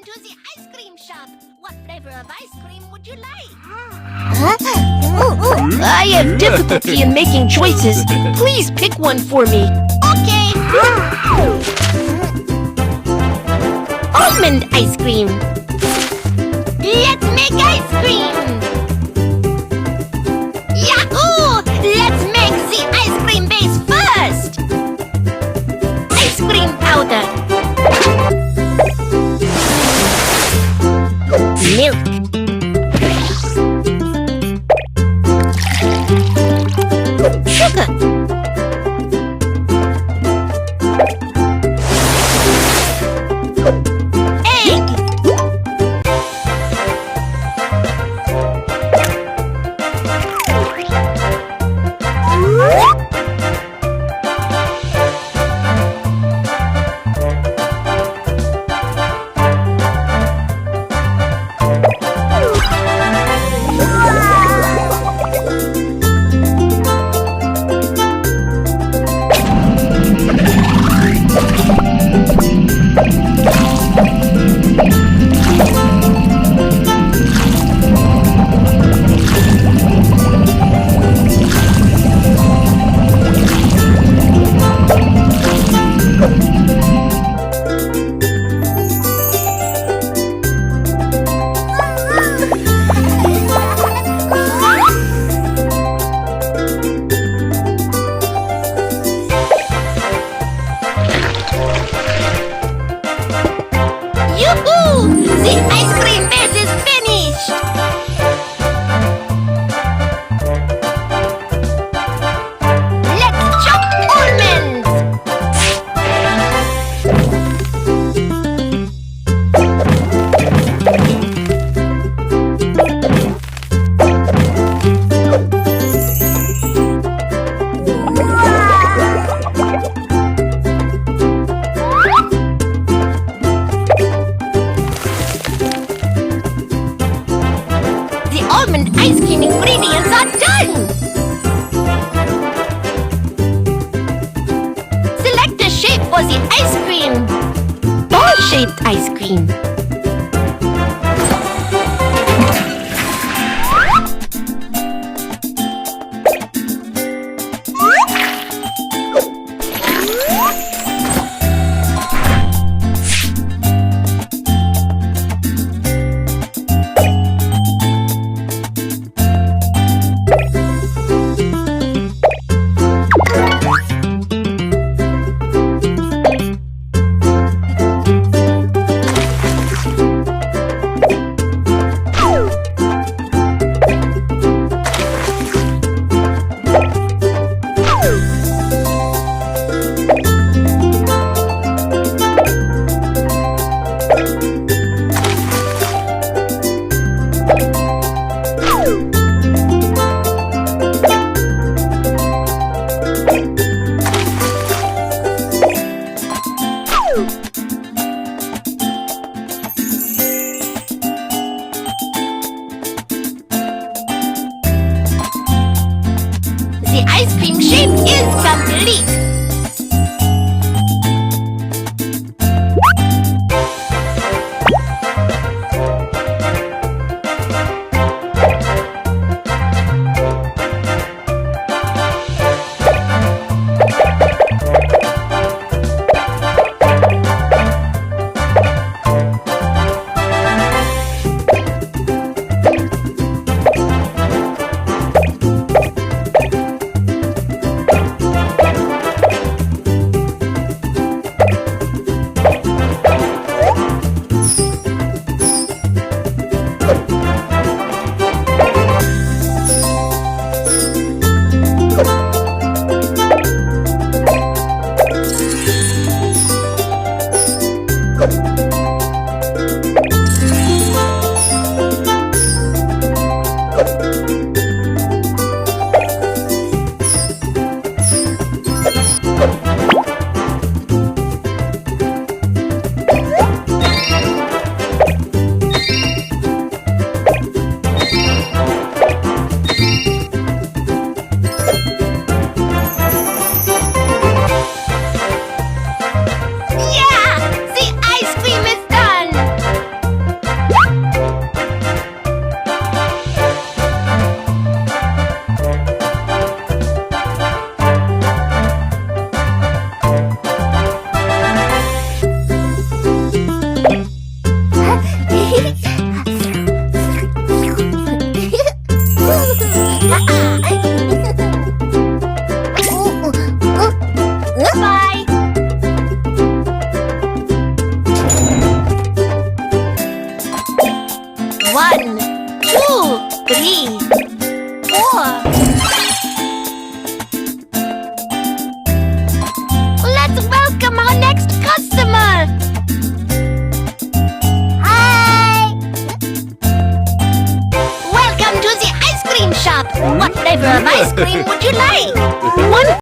Welcome to the ice cream shop. What flavor of ice cream would you like? I have difficulty in making choices. Please pick one for me. Okay. Almond ice cream. Let's make ice cream. Yahoo! Let's make the ice cream base first. Ice cream powder. Milk. Sugar. Egg. The ice cream base is finished! Let's chop almonds! Almond ice cream ingredients are done! Select a shape for the ice cream. Ball-shaped ice cream. The ice cream shape is complete! ice cream would you like?